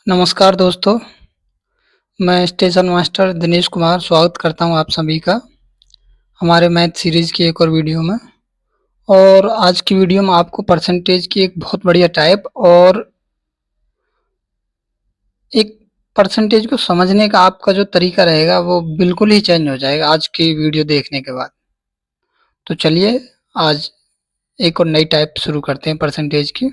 नमस्कार दोस्तों, मैं स्टेशन मास्टर दिनेश कुमार स्वागत करता हूं आप सभी का हमारे मैथ सीरीज़ की एक और वीडियो में। और आज की वीडियो में आपको परसेंटेज की एक बहुत बढ़िया टाइप और एक परसेंटेज को समझने का आपका जो तरीका रहेगा वो बिल्कुल ही चेंज हो जाएगा आज की वीडियो देखने के बाद। तो चलिए आज एक और नई टाइप शुरू करते हैं परसेंटेज की।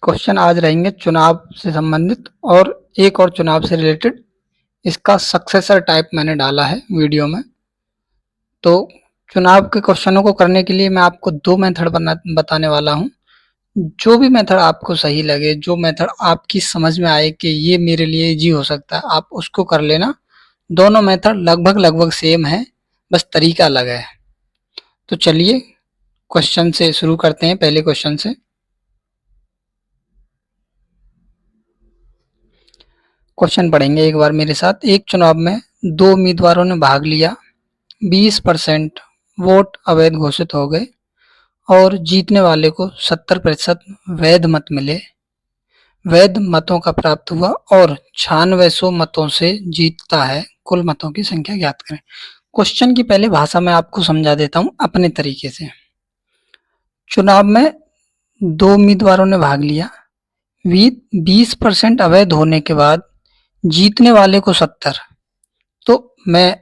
क्वेश्चन आज रहेंगे चुनाव से संबंधित और एक और चुनाव से रिलेटेड। इसका सक्सेसर टाइप मैंने डाला है वीडियो में। तो चुनाव के क्वेश्चनों को करने के लिए मैं आपको 2 मेथड बताने वाला हूँ। जो भी मेथड आपको सही लगे, जो मेथड आपकी समझ में आए कि ये मेरे लिए ईज़ी हो सकता है, आप उसको कर लेना। दोनों मेथड लगभग सेम है, बस तरीका अलग है। तो चलिए क्वेश्चन से शुरू करते हैं, पहले क्वेश्चन से। क्वेश्चन पढ़ेंगे एक बार मेरे साथ। एक चुनाव में 2 उम्मीदवारों ने भाग लिया, 20% वोट अवैध घोषित हो गए और जीतने वाले को 70% वैध मत मिले। वैध मतों का प्राप्त हुआ और 9600 मतों से जीतता है। कुल मतों की संख्या ज्ञात करें। क्वेश्चन की पहले भाषा मैं आपको समझा देता हूँ अपने तरीके से। चुनाव में 2 उम्मीदवारों ने भाग लिया, 20% अवैध होने के बाद जीतने वाले को 70। तो मैं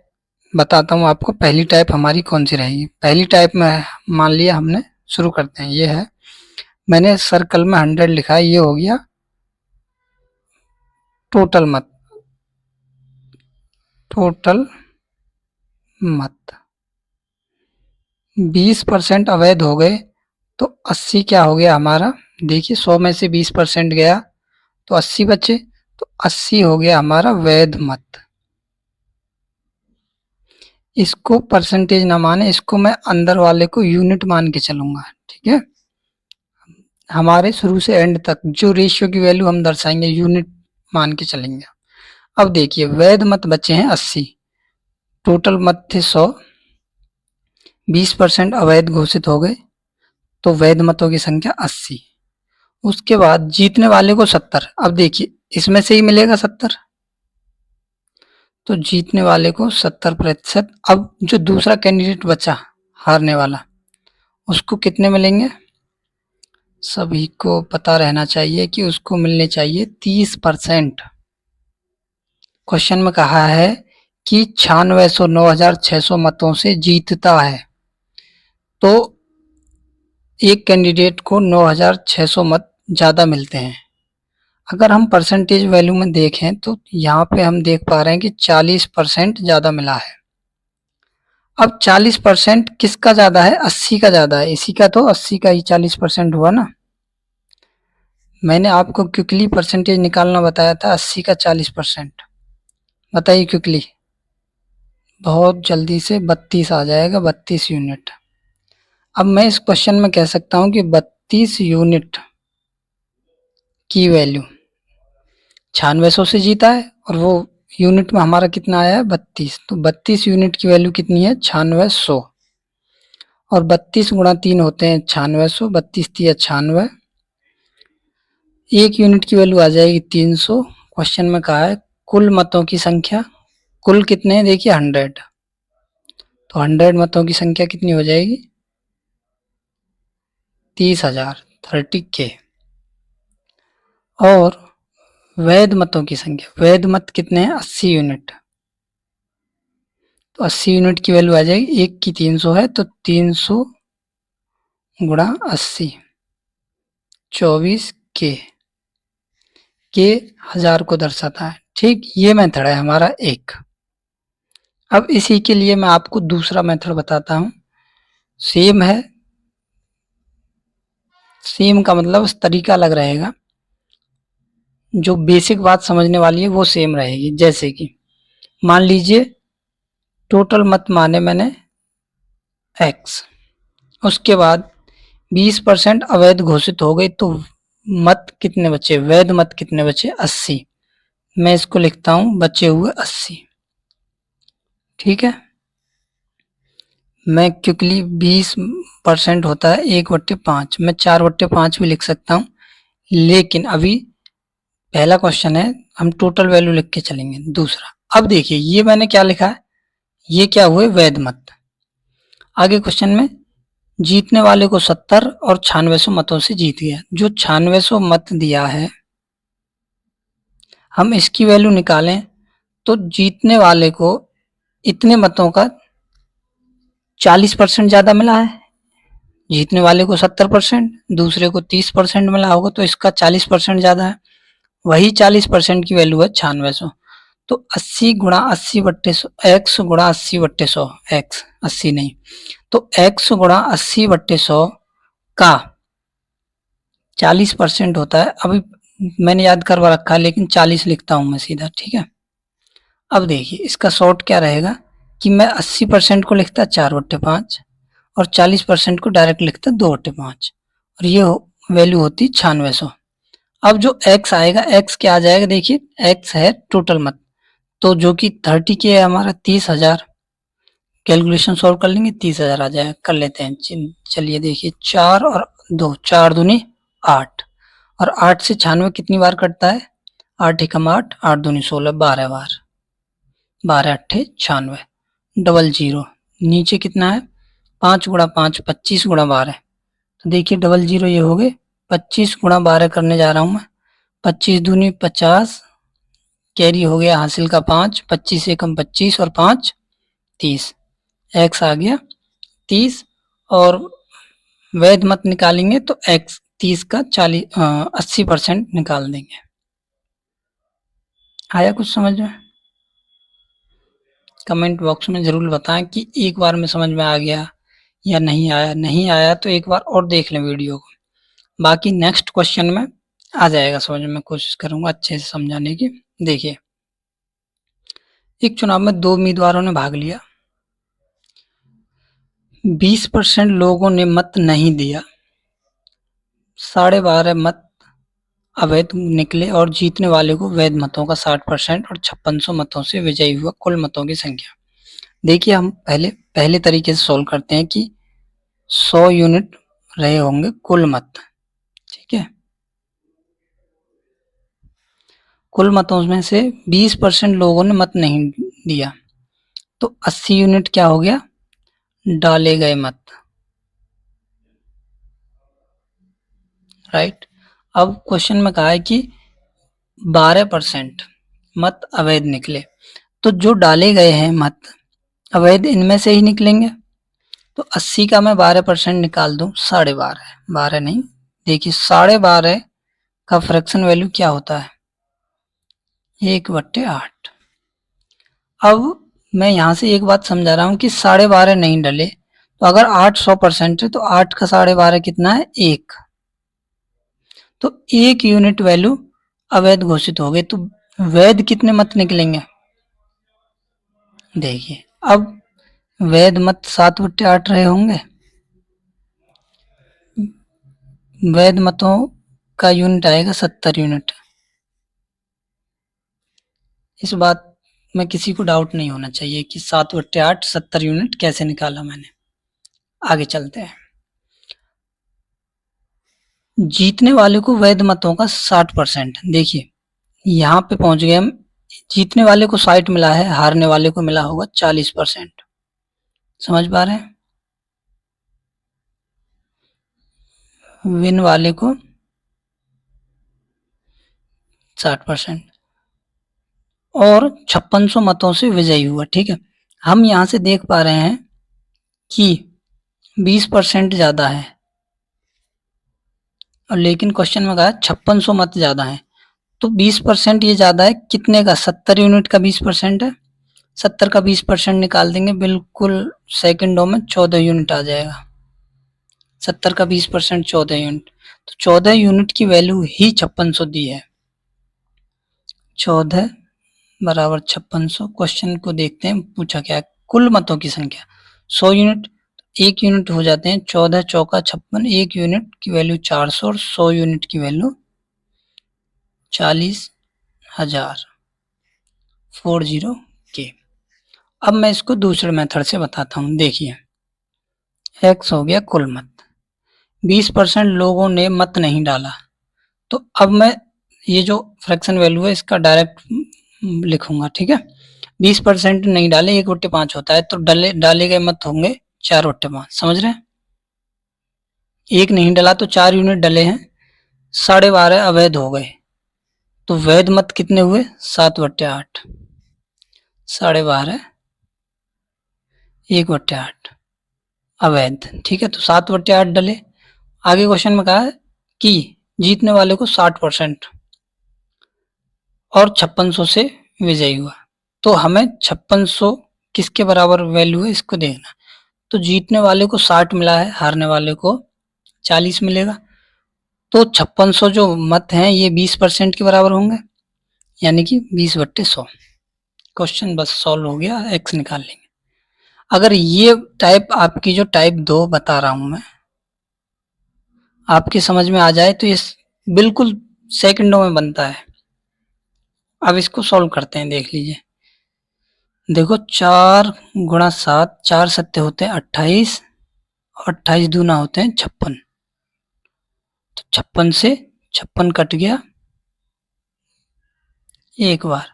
बताता हूँ आपको पहली टाइप हमारी कौन सी रहेगी। पहली टाइप में मान लिया हमने, शुरू करते हैं। ये है, मैंने सर्कल में 100 लिखा है, ये हो गया टोटल मत। टोटल मत 20% अवैध हो गए तो 80 क्या हो गया हमारा। देखिए 100 में से 20% गया तो 80 बचे, तो 80 हो गया हमारा वैध मत। इसको परसेंटेज ना माने, इसको मैं अंदर वाले को यूनिट मान के चलूंगा। ठीक है, हमारे शुरू से एंड तक जो रेशियो की वैल्यू हम दर्शाएंगे यूनिट मान के चलेंगे। अब देखिए वैध मत बचे हैं 80, टोटल मत थे 100, 20% अवैध घोषित हो गए तो वैध मतों की संख्या 80। उसके बाद जीतने वाले को 70। अब देखिए इसमें से ही मिलेगा 70, तो जीतने वाले को 70%। अब जो दूसरा कैंडिडेट बचा हारने वाला, उसको कितने मिलेंगे। सभी को पता रहना चाहिए कि उसको मिलने चाहिए 30%। क्वेश्चन में कहा है कि 9600 मतों से जीतता है, तो एक कैंडिडेट को 9600 मत ज़्यादा मिलते हैं। अगर हम परसेंटेज वैल्यू में देखें तो यहाँ पे हम देख पा रहे हैं कि 40% ज़्यादा मिला है। अब 40% किसका ज़्यादा है, 80 का ज़्यादा है। इसी का, तो 80 का ही 40% हुआ ना। मैंने आपको क्विकली परसेंटेज निकालना बताया था, 80 का 40%। बताइए क्विकली, बहुत जल्दी से 32 आ जाएगा, 32 यूनिट। अब मैं इस क्वेश्चन में कह सकता हूँ कि 32 यूनिट की वैल्यू 9600 से जीता है और वो यूनिट में हमारा कितना आया है 32। तो 32 यूनिट की वैल्यू कितनी है 9600, और 32 गुणा 3 होते हैं 9600, 32 तिया 96। एक यूनिट की वैल्यू आ जाएगी 300। क्वेश्चन में कहा है कुल मतों की संख्या, कुल कितने हैं देखिए 100, तो 100 मतों की संख्या कितनी हो जाएगी 30,000, 30K। और वैध मतों की संख्या, वैध मत कितने हैं 80 यूनिट, तो 80 यूनिट की वैल्यू आ जाएगी, एक की 300 है तो 300 गुणा 80, 24K। के 1000 को दर्शाता है। ठीक, ये मेथड है हमारा एक। अब इसी के लिए मैं आपको दूसरा मेथड बताता हूँ। सेम है, सेम का मतलब तरीका अलग रहेगा, जो बेसिक बात समझने वाली है वो सेम रहेगी। जैसे कि मान लीजिए टोटल मत माने मैंने x, उसके बाद 20% अवैध घोषित हो गई तो मत कितने बचे, वैध मत कितने बचे 80। मैं इसको लिखता हूं बचे हुए 80। ठीक है, मैं क्विकली 20% होता है 1/5, मैं 4/5 भी लिख सकता हूँ, लेकिन अभी पहला क्वेश्चन है, हम टोटल वैल्यू लिख के चलेंगे। दूसरा, अब देखिए ये मैंने क्या लिखा है, ये क्या हुए, वैध मत। आगे क्वेश्चन में जीतने वाले को 70 और 9600 मतों से जीत गया। जो 9600 मत दिया है, हम इसकी वैल्यू निकालें तो जीतने वाले को इतने मतों का 40% ज्यादा मिला है। जीतने वाले को 70%, दूसरे को 30% मिला होगा, तो इसका 40% ज्यादा है। वही 40% की वैल्यू है 9600। तो 80 गुणा 80/100, x गुणा 80/100, x 80 नहीं, तो x गुणा 80/100 का 40% होता है। अभी मैंने याद करवा रखा है, लेकिन 40 लिखता हूं मैं सीधा, ठीक है। अब देखिए इसका शॉर्ट क्या रहेगा कि मैं 80% को लिखता 4/5 और 40% को डायरेक्ट लिखता 2/5, और ये वैल्यू होती 9600। अब जो x आएगा, x क्या आ जाएगा, देखिए x है टोटल मत, तो जो कि 30 के है हमारा 30,000। कैलकुलेशन सॉल्व कर लेंगे, 30,000 आ जाएगा। कर लेते हैं, चलिए देखिए 4 और 2, 4 दूनी 8, और 8 से 96 कितनी बार कटता है, 8 एकम 8, 8 दूनी 16, 12 बार, 12 अट्ठे 96, डबल जीरो। नीचे कितना है, 5 गुणा 5 25 गुणा 12, तो देखिए डबल जीरो ये हो गए 25 गुणा 12 करने जा रहा हूं मैं। 25 दूनी 50, कैरी हो गया हासिल का 5, 25 एकम 25 और 5 30, एक्स आ गया 30, और वैध मत निकालेंगे तो एक्स 30 का 80% निकाल देंगे। आया कुछ समझ में? कमेंट बॉक्स में जरूर बताएं कि एक बार में समझ में आ गया या नहीं आया। नहीं आया तो एक बार और देख लें वीडियो को, बाकी नेक्स्ट क्वेश्चन में आ जाएगा समझ में। कोशिश करूंगा अच्छे से समझाने की। देखिए, एक चुनाव में 2 उम्मीदवारों ने भाग लिया, 20% लोगों ने मत नहीं दिया, 12.5 मत अवैध निकले, और जीतने वाले को वैध मतों का 60% और 5600 मतों से विजयी हुआ। कुल मतों की संख्या। देखिए हम पहले तरीके से सोल्व करते हैं कि 100 यूनिट रहे होंगे कुल मत, ठीक है। कुल मतों में से 20% लोगों ने मत नहीं दिया, तो 80 यूनिट क्या हो गया, डाले गए मत, राइट। अब क्वेश्चन में कहा है कि 12% मत अवैध निकले, तो जो डाले गए हैं मत अवैध इनमें से ही निकलेंगे। तो 80 का मैं 12% निकाल दूं, 12.5 है, 12 नहीं। देखिए 12.5 का फ्रैक्शन वैल्यू क्या होता है, 1/8। अब मैं यहाँ से एक बात समझा रहा हूँ कि 12.5 नहीं डले, तो अगर 8 100% है तो 8 का 12.5 कितना है, 1, तो 1 यूनिट वैल्यू अवैध घोषित हो गए। तो वैध कितने मत निकलेंगे, देखिए अब वैध मत 7/8 रहे होंगे। वैध मतों का यूनिट आएगा 70 यूनिट। इस बात में किसी को डाउट नहीं होना चाहिए कि 7/8 70 यूनिट कैसे निकाला मैंने। आगे चलते हैं। जीतने वाले को वैध मतों का 60%। देखिए यहाँ पे पहुंच गए हम, जीतने वाले को 60 मिला है, हारने वाले को मिला होगा 40%। समझ पा रहे हैं? विन वाले को 60% और 5600 मतों से विजयी हुआ, ठीक है। हम यहाँ से देख पा रहे हैं कि 20% ज्यादा है, और लेकिन क्वेश्चन में कहा 5600 मत ज्यादा है, तो 20% ये ज्यादा है कितने का, 70 यूनिट का 20% है। 70 का 20% निकाल देंगे, बिल्कुल सेकंडों में 14 यूनिट आ जाएगा। 70 का 20% 14 यूनिट, तो 14 यूनिट की वैल्यू ही 5600 दी है। 14 बराबर 5600। क्वेश्चन को देखते हैं, पूछा क्या है, कुल मतों की संख्या 100 यूनिट, 1 यूनिट हो जाते हैं 14 चौका 56, 1 यूनिट की वैल्यू 400 और 100 यूनिट की वैल्यू 40,000, 40 के। अब मैं इसको दूसरे मेथड से बताता हूँ। देखिए x हो गया कुल मत। 20% लोगों ने मत नहीं डाला, तो अब मैं ये जो फ्रैक्शन वैल्यू है इसका डायरेक्ट लिखूंगा, ठीक है। 20% नहीं डाले, 1/5 होता है, तो डाले गए मत होंगे 4/5, समझ रहे हैं। एक नहीं डला तो 4 यूनिट डले हैं, 12.5 अवैध हो गए, तो वैध मत कितने हुए? 7/8, 12.5 1/8 अवैध, ठीक है। तो 7/8 डले। आगे क्वेश्चन में कहा है कि जीतने वाले को 60% और 5600 से विजयी हुआ, तो हमें 5600 किसके बराबर वैल्यू है इसको देखना। तो जीतने वाले को 60 मिला है, हारने वाले को 40 मिलेगा, तो 5600 जो मत हैं ये 20% के बराबर होंगे, यानी कि 20/100। क्वेश्चन बस सॉल्व हो गया, एक्स निकाल लेंगे। अगर ये टाइप आपकी जो टाइप 2 बता रहा हूं मैं आपकी समझ में आ जाए तो ये बिल्कुल सेकंडों में बनता है। अब इसको सॉल्व करते हैं, देख लीजिए। देखो 4 गुणा 7, 4 सत्ते होते हैं 28, और 28 दूना होते हैं 56, तो 56 से 56 कट गया एक बार।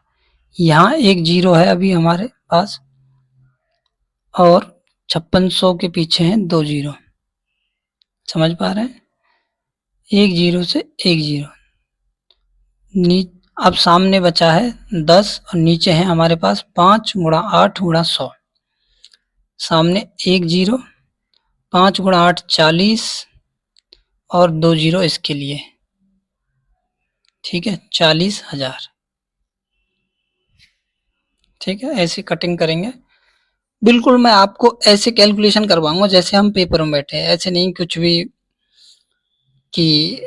यहाँ एक जीरो है अभी हमारे पास, और 5600 के पीछे हैं 2 जीरो, समझ पा रहे हैं। एक जीरो से एक जीरो, अब सामने बचा है 10 और नीचे है हमारे पास 5 गुणा 8 गुणा 100। सामने एक जीरो, 5 गुणा 8 40, और 2 जीरो इसके लिए, ठीक है, 40,000। ठीक है, ऐसे कटिंग करेंगे। बिल्कुल मैं आपको ऐसे कैलकुलेशन करवाऊंगा जैसे हम पेपर में बैठे हैं, ऐसे नहीं कुछ भी कि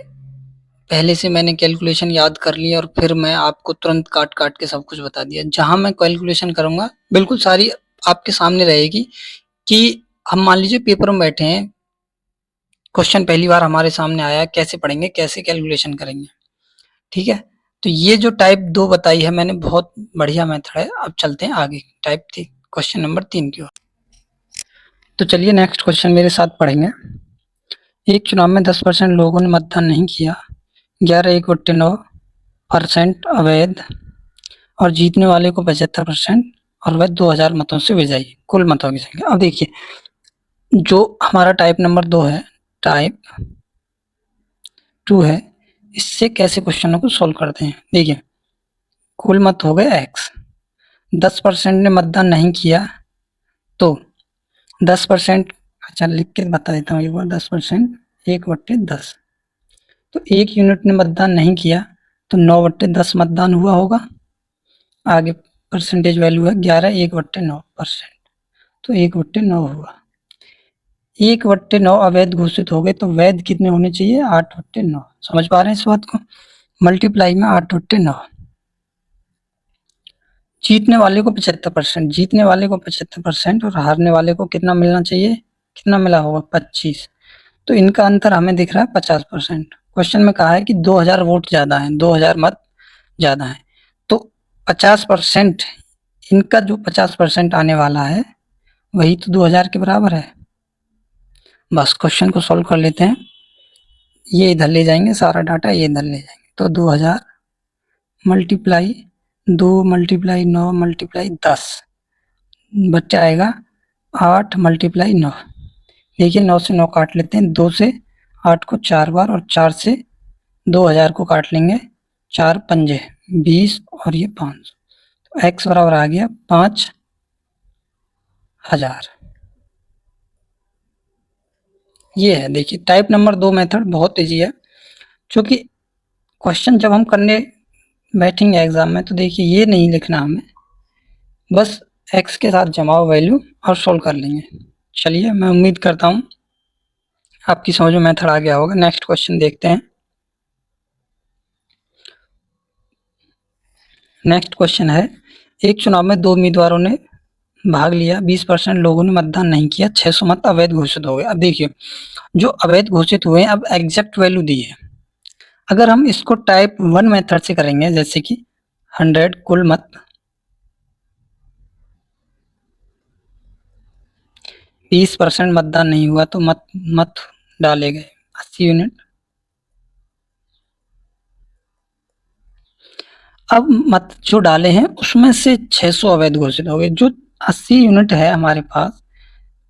पहले से मैंने कैलकुलेशन याद कर ली और फिर मैं आपको तुरंत काट काट के सब कुछ बता दिया। जहां मैं कैलकुलेशन करूंगा बिल्कुल सारी आपके सामने रहेगी, कि हम मान लीजिए पेपर में बैठे हैं, क्वेश्चन पहली बार हमारे सामने आया, कैसे पढ़ेंगे, कैसे कैलकुलेशन करेंगे, ठीक है। तो ये जो टाइप 2 बताई है मैंने, बहुत बढ़िया मेथड है। अब चलते हैं आगे टाइप 3, क्वेश्चन नंबर 3 की ओर। तो चलिए नेक्स्ट क्वेश्चन मेरे साथ पढ़ेंगे। एक चुनाव में 10% लोगों ने मतदान नहीं किया, 11/9% अवैध, और जीतने वाले को 75% और वह 2000 मतों से विजयी, कुल मतों की संख्या। अब देखिए जो हमारा टाइप नंबर 2 है, टाइप 2 है, इससे कैसे क्वेश्चनों को सोल्व करते हैं। देखिए कुल मत हो गए x, 10% ने मतदान नहीं किया तो 10%, अच्छा लिख के बता देता हूँ एक बार, 10% 1/10, तो 1 यूनिट ने मतदान नहीं किया तो 9/10 मतदान हुआ होगा। आगे परसेंटेज वैल्यू है 11, 1/9%, तो 1/9 हुआ। 1/9 अवैध घोषित हो गए, तो वैध कितने होने चाहिए? 8/9। समझ पा रहे हैं इस बात को? मल्टीप्लाई में 8/9। जीतने वाले को 75%, जीतने वाले को 75% और हारने वाले को कितना मिलना चाहिए? कितना मिला होगा? 25। तो इनका अंतर हमें दिख रहा है 50%। क्वेश्चन में कहा है कि 2000 वोट ज्यादा है, 2000 मत ज्यादा है, तो 50%, इनका जो 50% आने वाला है वही तो 2000 के बराबर है। बस क्वेश्चन को सॉल्व कर लेते हैं। ये इधर ले जाएंगे, सारा डाटा ये इधर ले जाएंगे, तो 2000 मल्टीप्लाई 2 मल्टीप्लाई 9 मल्टीप्लाई 10, बच्चा आएगा 8 मल्टीप्लाई 9। देखिए 9 से 9 काट लेते हैं, 2 से 8 को 4 बार, और 4 से 2000 को काट लेंगे, 4 पंजे 20, और ये 5, तो x बराबर आ गया 5000। ये है, देखिए टाइप नंबर 2 मेथड बहुत ईजी है, क्योंकि क्वेश्चन जब हम करने बैठेंगे एग्जाम में तो देखिए ये नहीं लिखना हमें, बस x के साथ जमाओ वैल्यू और सोल्व कर लेंगे। चलिए मैं उम्मीद करता हूँ आपकी समझ में मेथड आ गया होगा। नेक्स्ट क्वेश्चन देखते हैं। नेक्स्ट क्वेश्चन है, एक चुनाव में 2 उम्मीदवारों ने भाग लिया, 20% लोगों ने मतदान नहीं किया, 600 मत अवैध घोषित हो गए। अब देखिए जो अवैध घोषित हुए हैं, अब एग्जैक्ट वैल्यू दी है। अगर हम इसको टाइप 1 मेथड से करेंगे, जैसे कि 100 कुल मत 20% मतदान नहीं हुआ तो मत मत डाले गए 80 यूनिट। अब मत जो डाले हैं उसमें से 600 अवैध घोषित हो गए। जो 80 यूनिट है हमारे पास,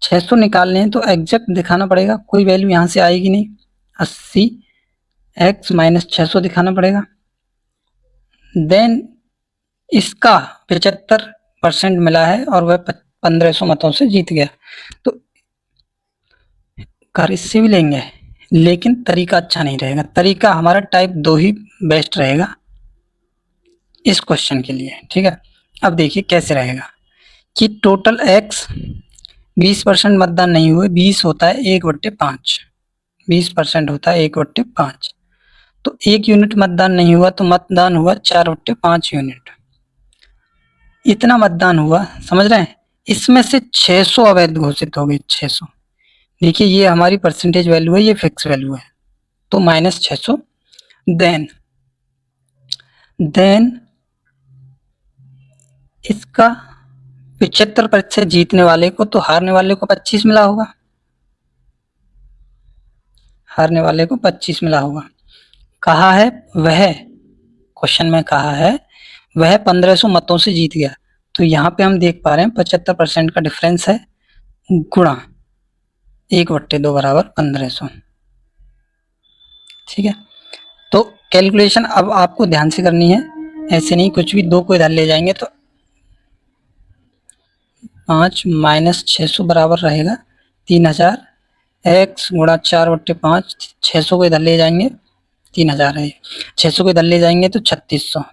600 निकालने हैं तो एग्जैक्ट दिखाना पड़ेगा, कोई वैल्यू यहाँ से आएगी नहीं। 80 x माइनस 600 दिखाना पड़ेगा। देन इसका 75% मिला है और वह 1500 मतों से जीत गया। तो कर इससे भी लेंगे, लेकिन तरीका अच्छा नहीं रहेगा। तरीका हमारा टाइप 2 ही बेस्ट रहेगा इस क्वेश्चन के लिए, ठीक है। अब देखिए कैसे रहेगा कि टोटल x 20% मतदान नहीं हुए, 20 होता है 1/5, 20% होता है 1/5, तो 1 यूनिट मतदान नहीं हुआ तो मतदान हुआ 4/5 यूनिट। इतना मतदान हुआ, समझ रहे हैं। इसमें से 600 अवैध घोषित हो गई, 600। देखिए ये हमारी परसेंटेज वैल्यू है, ये फिक्स वैल्यू है, तो माइनस 600। देन इसका 75% जीतने वाले को, तो हारने वाले को 25 मिला होगा, हारने वाले को 25 मिला होगा। कहा है वह, क्वेश्चन में कहा है वह 1500 मतों से जीत गया, तो यहाँ पे हम देख पा रहे हैं 75% का डिफरेंस है, गुणा 1/2 बराबर 1500, ठीक है। तो कैलकुलेशन अब आपको ध्यान से करनी है, ऐसे नहीं कुछ भी 2 को इधर ले जाएंगे तो 5 माइनस 600 बराबर रहेगा 3000, x गुणा 4/5, 600 को इधर ले जाएंगे 3000 है, 600 को इधर ले जाएंगे तो 3600,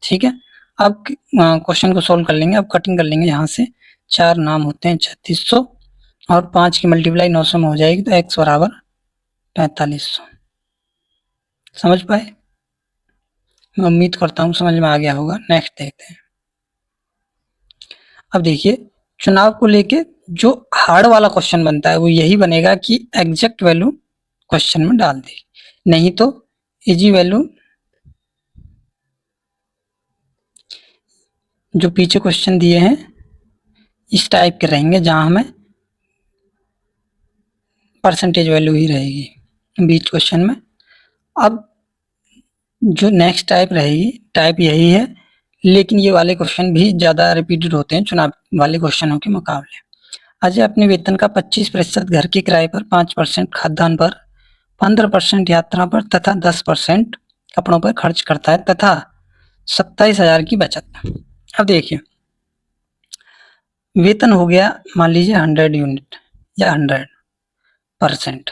ठीक है। अब क्वेश्चन को सॉल्व कर लेंगे, अब कटिंग कर लेंगे यहाँ से, 4 नाम होते हैं 3600 और 5 की मल्टीप्लाई 900 में हो जाएगी, तो x बराबर 4500। समझ पाए? मैं उम्मीद करता हूँ समझ में आ गया होगा। नेक्स्ट देखते हैं। अब देखिए चुनाव को लेके जो हार्ड वाला क्वेश्चन बनता है वो यही बनेगा कि एग्जैक्ट वैल्यू क्वेश्चन में डाल दी, नहीं तो इजी वैल्यू जो पीछे क्वेश्चन दिए हैं इस टाइप के रहेंगे जहां हमें परसेंटेज वैल्यू ही रहेगी बीच क्वेश्चन में। अब जो नेक्स्ट टाइप रहेगी, टाइप यही है, लेकिन ये वाले क्वेश्चन भी ज़्यादा रिपीटेड होते हैं चुनाव वाले क्वेश्चनों के मुकाबले। अजय अपने वेतन का 25% घर के किराए पर, 5% खाद्यान्न पर, 15% यात्रा पर तथा 10% कपड़ों पर खर्च करता है तथा 27,000 की बचत। अब देखिए वेतन हो गया मान लीजिए 100 यूनिट या 100%,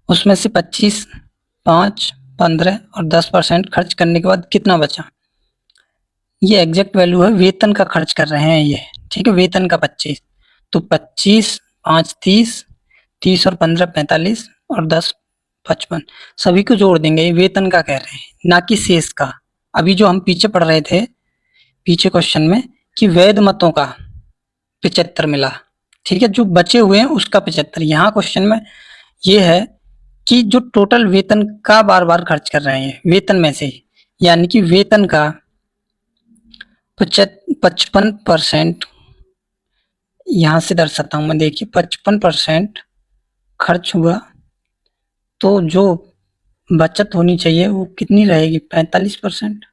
उसमें से 25, 5, 15 और 10% खर्च करने के बाद कितना बचा, ये एग्जैक्ट वैल्यू है, वेतन का खर्च कर रहे हैं ये, ठीक है। वेतन का 25, तो 25, 5 30, 30 और 15 45 और 10 55, सभी को जोड़ देंगे, ये वेतन का कह रहे हैं ना कि शेष का। अभी जो हम पीछे पढ़ रहे थे पीछे क्वेश्चन में कि वैध मतों का 75 मिला, ठीक है, जो बचे हुए हैं उसका 75। यहाँ क्वेश्चन में ये है कि जो टोटल वेतन का बार बार खर्च कर रहे हैं वेतन में से, यानी कि वेतन का 55% यहाँ से दर्शाता हूं मैं, देखिए 55% खर्च हुआ तो जो बचत होनी चाहिए वो कितनी रहेगी, 45%।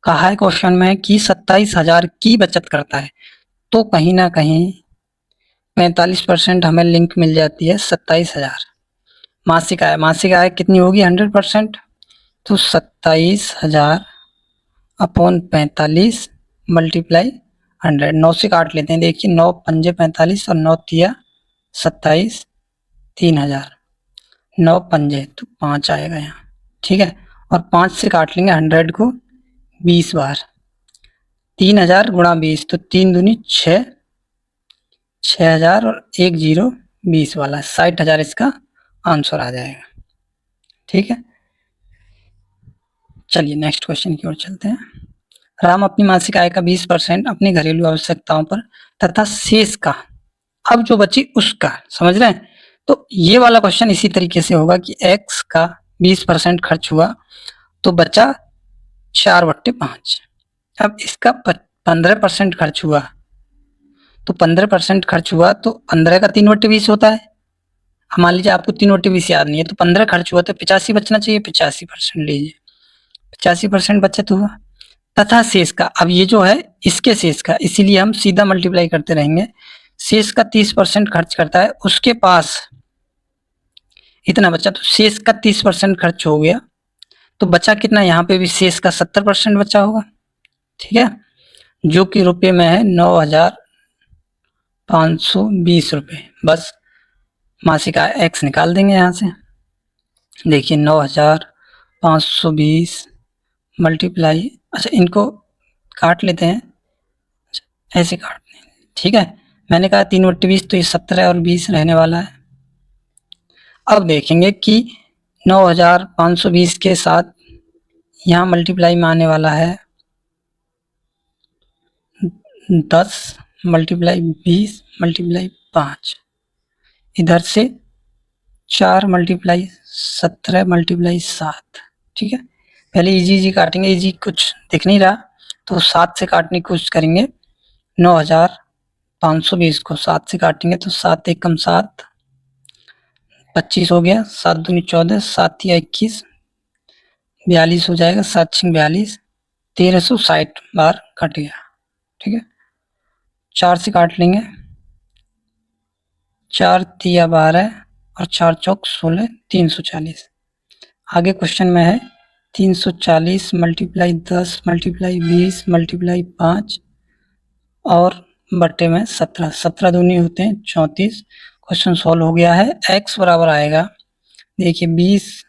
कहा है क्वेश्चन में कि 27,000 की बचत करता है, तो कहीं ना कहीं 45% हमें लिंक मिल जाती है 27,000। मासिक आय, मासिक आय कितनी होगी 100%, तो 27,000 अपॉन 45 मल्टीप्लाई 100, 9 से काट लेते हैं, देखिए 9 पंजे 45 और 9 तिया 27, 3000, 9 पंजे तो 5 आएगा यहाँ, ठीक है। और 5 से काट लेंगे 100 को 20 बार, 3000 गुणा 20, तो 3 दूनी 6, 6000 और 1 0 20 वाला 60,000 इसका आंसर आ जाएगा, ठीक है। चलिए नेक्स्ट क्वेश्चन की ओर चलते हैं। राम अपनी मासिक आय का 20% अपनी घरेलू आवश्यकताओं पर तथा शेष का, अब जो बची उसका, समझ रहे हैं। तो ये वाला क्वेश्चन इसी तरीके से होगा कि x का 20% खर्च हुआ तो बचा 4/5। अब इसका 15% खर्च हुआ तो 15% खर्च हुआ तो 15 का 3/20 होता है। अब मान लीजिए आपको 3/20 याद नहीं है, तो 15 खर्च हुआ तो 85 बचना चाहिए, 85% लीजिए, 85% बचत हुआ। तथा शेष का, अब ये जो है इसके शेष का, इसीलिए हम सीधा मल्टीप्लाई करते रहेंगे। शेष का 30% खर्च करता है, उसके पास इतना बचा, तो शेष का 30% खर्च हो गया, तो बचा कितना, यहाँ पे भी शेष का 70% बचा होगा, ठीक है, जो कि रुपये में है 9,520 रुपये। बस मासिक आय एक्स निकाल देंगे यहाँ से। देखिए 9,520 मल्टीप्लाई, अच्छा इनको काट लेते हैं, ऐसे काट लें, ठीक है। मैंने कहा 3/20, तो ये 17 और 20 रहने वाला है। अब देखेंगे कि 9,520 के साथ यहाँ मल्टीप्लाई में आने वाला है 10 मल्टीप्लाई 20 मल्टीप्लाई 5, इधर से 4 मल्टीप्लाई 17 मल्टीप्लाई 7, ठीक है। पहले इजी काटेंगे, इजी कुछ दिख नहीं रहा तो 7 से काटने की कोशिश करेंगे। 9,520 को 7 से काटेंगे तो 7 एकम 7, 25 हो गया, 7 दूनी 14, 7 या 21, 42 हो जाएगा, 7 छिंग 42, 1360 बार कट गया, ठीक है। 4 से काट लेंगे, 4 तिया 12 और 4 चौक 16, 340। आगे क्वेश्चन में है 340 मल्टीप्लाई 10 मल्टीप्लाई 20 मल्टीप्लाई 5 और बट्टे में 17, 17 दूनी होते हैं 34। क्वेश्चन सॉल्व हो गया है। x बराबर आएगा, देखिए 20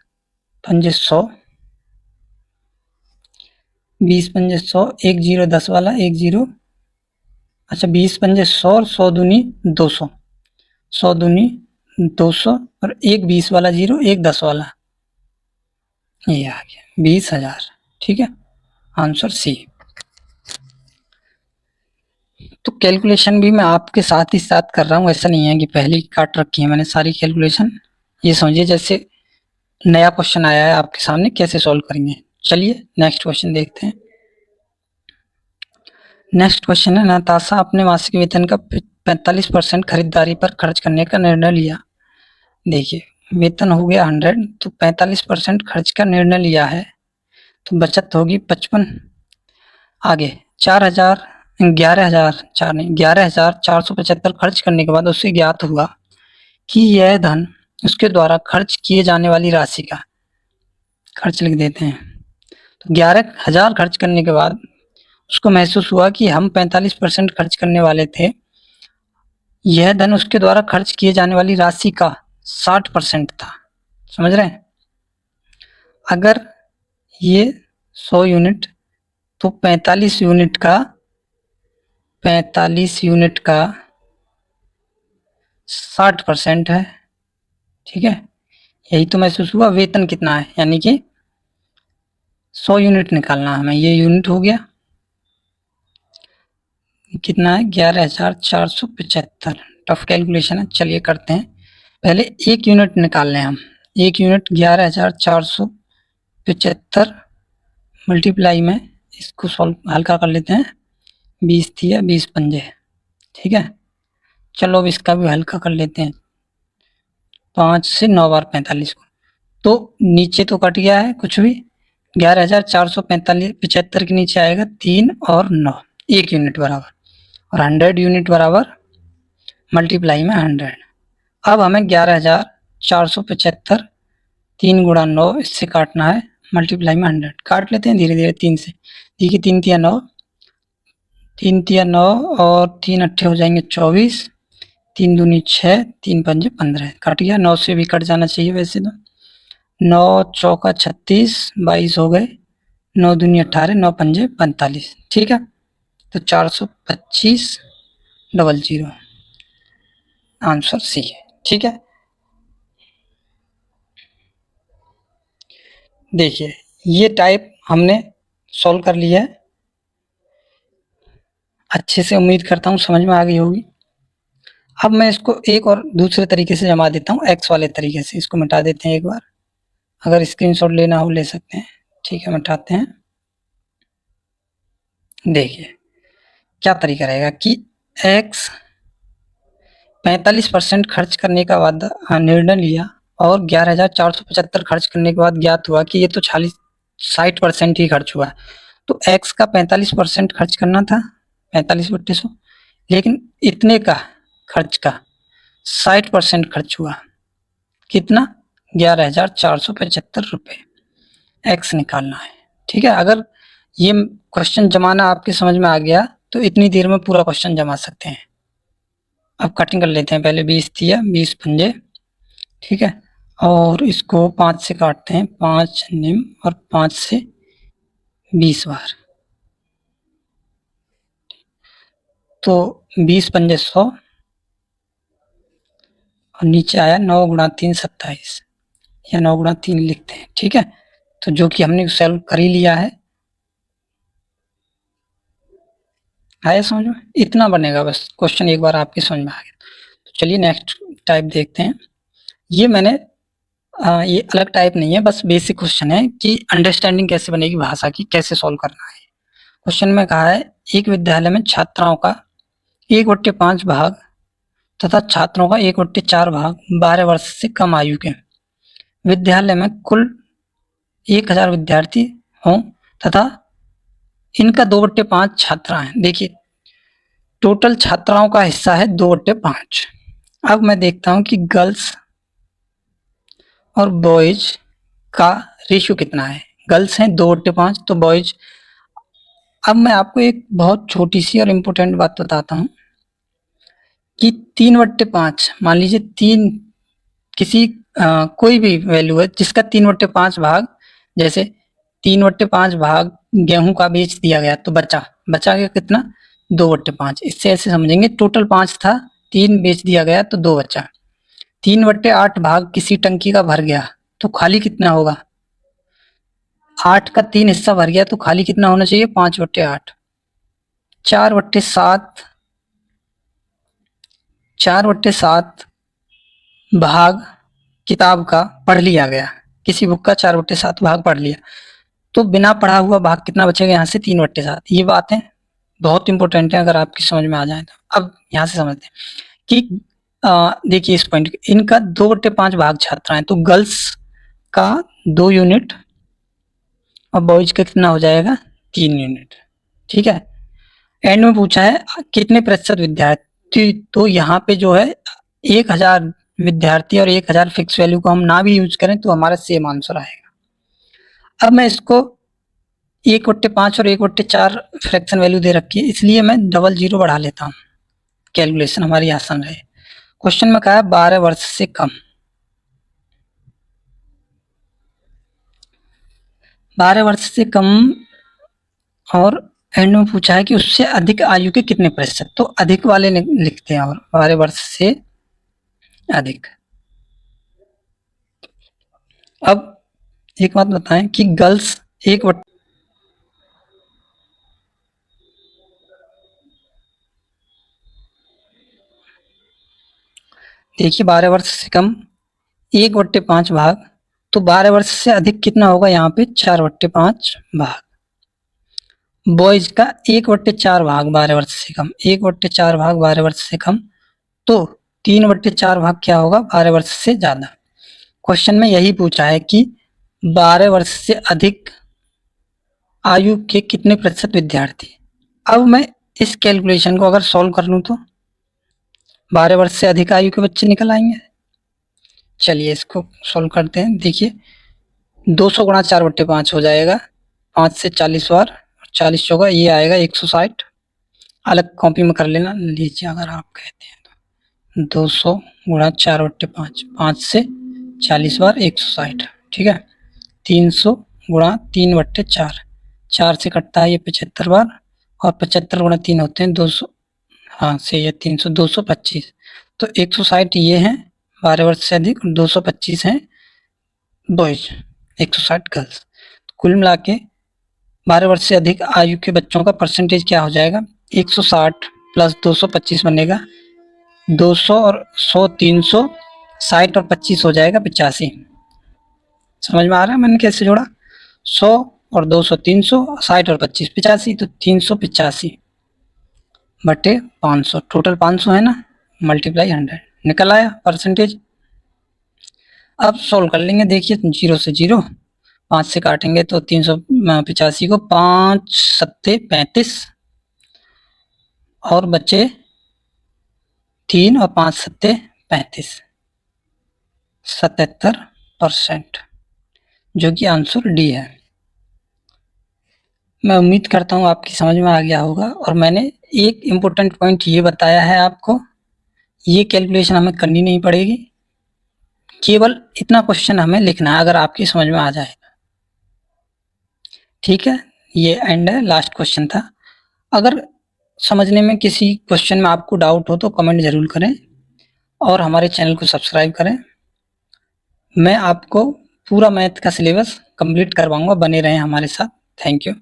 पंजे 100, 20 पंजे 100, 1 0 10 वाला 1 0, अच्छा 20 पंजे 100 और 100 दूनी 200, 100 दूनी 200 और 1 20 वाला 0, 1 10 वाला, ये आ गया 20,000, ठीक है। Answer C. तो कैलकुलेशन भी मैं आपके साथ ही साथ कर रहा हूँ, ऐसा नहीं है कि पहले ही काट रखी है मैंने सारी कैलकुलेशन। ये समझिए जैसे नया क्वेश्चन आया है आपके सामने, कैसे सॉल्व करेंगे। चलिए नेक्स्ट क्वेश्चन देखते हैं। नेक्स्ट क्वेश्चन है, नताशा अपने मासिक वेतन का 45% खरीदारी पर खर्च करने का निर्णय लिया। देखिए वेतन हो गया 100, तो 45% खर्च का निर्णय लिया है, तो बचत होगी 55। आगे 11,475 खर्च करने के बाद उससे ज्ञात हुआ कि यह धन उसके द्वारा खर्च किए जाने वाली राशि का, खर्च लिख देते हैं, तो 11,000 खर्च करने के बाद उसको महसूस हुआ कि हम 45% खर्च करने वाले थे, यह धन उसके द्वारा खर्च किए जाने वाली राशि का 60% था। समझ रहे हैं, अगर ये 100 यूनिट तो 45 यूनिट का 60% है, ठीक है। यही तो महसूस हुआ। वेतन कितना है, यानी कि 100 यूनिट निकालना हमें, ये यूनिट हो गया, कितना है 11,475। टफ कैलकुलेशन है, चलिए करते हैं। पहले 1 यूनिट निकाल लें हम, 1 यूनिट 11,475 मल्टीप्लाई में इसको सॉल्व हल्का कर लेते हैं, 20 थिया 20 पंजे, ठीक है। चलो अब इसका भी हल्का कर लेते हैं, 5 से 9 बार 45 को, तो नीचे तो कट गया है कुछ भी, 11,445 के नीचे आएगा 3 और 9, 1 यूनिट बराबर, और 100 यूनिट बराबर मल्टीप्लाई में 100। अब हमें 11,475 3 गुणा 9 इससे काटना है, मल्टीप्लाई में 100 काट लेते हैं धीरे धीरे 3 से। देखिए 3 तिया 9, 3 तिया 9 और 3 अट्ठे हो जाएंगे 24, 3 दूनी 6, 3 पंजे 15, कट गया। 9 से भी कट जाना चाहिए वैसे तो, 9 चौका 36, 22 हो गए, 9 दूनी 18, 9 पंजे 45, ठीक है। तो 425,000, आंसर सी है, ठीक है। देखिए ये टाइप हमने सॉल्व कर लिया है, अच्छे से, उम्मीद करता हूँ समझ में आ गई होगी। अब मैं इसको एक और दूसरे तरीके से जमा देता हूँ, एक्स वाले तरीके से। इसको मिटा देते हैं एक बार, अगर स्क्रीनशॉट लेना हो ले सकते हैं, ठीक है। मिटाते हैं, देखिए क्या तरीका रहेगा कि x 45% खर्च करने का वादा निर्णय लिया और 11,475 खर्च करने के बाद ज्ञात हुआ कि ये तो 60% ही खर्च हुआ है। तो x का 45% खर्च करना था, 45/100, लेकिन इतने का खर्च का 60% खर्च हुआ। कितना? 11,475 रुपये। x निकालना है। ठीक है, अगर ये क्वेश्चन जमाना आपके समझ में आ गया तो इतनी देर में पूरा क्वेश्चन जमा सकते हैं। अब कटिंग कर लेते हैं। पहले 20 दिया, 20 पंजे, ठीक है, और इसको 5 से काटते हैं, 5 निम और 5 से 20 बार, तो 20 पंजे 100 और नीचे आया 9 गुणा 3 27, या 9 गुणा 3 लिखते हैं। ठीक है, तो जो कि हमने सॉल्व कर ही लिया है। आया समझ में? इतना बनेगा बस, क्वेश्चन एक बार आपके समझ में आ गया। तो चलिए नेक्स्ट टाइप देखते हैं। ये मैंने ये अलग टाइप नहीं है, बस बेसिक क्वेश्चन है कि अंडरस्टैंडिंग कैसे बनेगी भाषा की, कैसे सॉल्व करना है। क्वेश्चन में कहा है एक विद्यालय में छात्राओं का 1/5 भाग तथा छात्रों का 1/4 भाग 12 वर्ष से कम आयु के विद्यालय में कुल 1000 विद्यार्थी हों तथा इनका 2/5 छात्राएं। देखिए टोटल छात्राओं का हिस्सा है 2/5। अब मैं देखता हूं कि गर्ल्स और बॉयज का रेशियो कितना है। गर्ल्स हैं 2/5, तो बॉयज। अब मैं आपको एक बहुत छोटी सी और इम्पोर्टेंट बात बताता हूं कि 3/5, मान लीजिए तीन किसी कोई भी वैल्यू है जिसका 3/5 भाग, जैसे 3/5 भाग गेहूं का बेच दिया गया तो बचा गया कितना? 2/5। इससे ऐसे समझेंगे टोटल 5 था, 3 बेच दिया गया तो 2 बचा। 3/8 भाग किसी टंकी का भर गया तो खाली कितना होगा? 8 का 3 हिस्सा भर गया तो खाली कितना होना चाहिए? 5/8। 4/7, 4/7 भाग किताब का पढ़ लिया गया, किसी बुक का 4/7 भाग पढ़ लिया तो बिना पढ़ा हुआ भाग कितना बचेगा? यहाँ से 3/7। ये बातें बहुत इंपॉर्टेंट है, अगर आपकी समझ में आ जाए तो। अब यहाँ से समझते हैं कि देखिए इस पॉइंट, इनका 2/5 भाग छात्राएं, तो गर्ल्स का 2 यूनिट और बॉयज का कितना हो जाएगा? 3 यूनिट। ठीक है, एंड में पूछा है कितने प्रतिशत विद्यार्थी, तो यहाँ पे जो है 1000 विद्यार्थी और 1000 फिक्स वैल्यू को हम ना भी यूज करें तो हमारा सेम आंसर आएगा। अब मैं इसको 1/5 और 1/4 फ्रैक्शन वैल्यू दे रखी है, इसलिए मैं डबल जीरो बढ़ा लेता हूँ, कैलकुलेशन हमारी आसान रहे। क्वेश्चन में कहा है 12 वर्ष से कम, 12 वर्ष से कम, और एंड में पूछा है कि उससे अधिक आयु के कितने प्रतिशत, तो अधिक वाले लिखते हैं, और 12 वर्ष से अधिक। अब एक बात बताएं कि गर्ल्स देखिए 12 वर्ष से कम 1/5 भाग, तो 12 वर्ष से अधिक कितना होगा? यहाँ पे 4/5 भाग। बॉयज का 1/4 भाग 12 वर्ष से कम, 1/4 भाग 12 वर्ष से कम, तो 3/4 भाग क्या होगा? 12 वर्ष से ज्यादा। क्वेश्चन में यही पूछा है कि 12 वर्ष से अधिक आयु के कितने प्रतिशत विद्यार्थी। अब मैं इस कैलकुलेशन को अगर सॉल्व कर लूं तो 12 वर्ष से अधिक आयु के बच्चे निकल आएंगे। चलिए इसको सॉल्व करते हैं। देखिए 200 गुणा 4/5 हो जाएगा, 5 से 40 बार, 40 चौका ये आएगा 160। अलग कॉपी में कर लेना, लीजिए अगर आप कहते हैं तो 200 गुणा 4/5, 5 से 40 बार 160। ठीक है, 300 गुणा 3/4, 4 से कटता है ये 75 बार, और 75 गुणा 3 होते हैं 200, हाँ सही है 300, 225। तो 160 ये हैं 12 वर्ष से अधिक, 225 हैं बॉयज, 160 गर्ल्स। कुल मिला के 12 वर्ष से अधिक आयु के बच्चों का परसेंटेज क्या हो जाएगा? 160 प्लस 225 बनेगा 200 और 100 300, 60 और 25 हो जाएगा 85। समझ में आ रहा है मैंने कैसे जोड़ा? 100 और 200 300, 60 और 25 85, तो 385/500, टोटल 500 है ना, मल्टीप्लाई 100 निकल आया परसेंटेज। अब सोल्व कर लेंगे, देखिए 0 से 0, 5 से काटेंगे तो 385 को 5 सत्ते 35 और बचे 3 और 5 सत्ते 35, 77%, जो कि आंसर डी है। मैं उम्मीद करता हूँ आपकी समझ में आ गया होगा, और मैंने एक इम्पोर्टेंट पॉइंट ये बताया है आपको, ये कैलकुलेशन हमें करनी नहीं पड़ेगी, केवल इतना क्वेश्चन हमें लिखना है अगर आपकी समझ में आ जाए। ठीक है, ये एंड है, लास्ट क्वेश्चन था। अगर समझने में किसी क्वेश्चन में आपको डाउट हो तो कमेंट जरूर करें और हमारे चैनल को सब्सक्राइब करें। मैं आपको पूरा मैथ का सिलेबस कंप्लीट करवाऊंगा, बने रहें हमारे साथ। Thank you.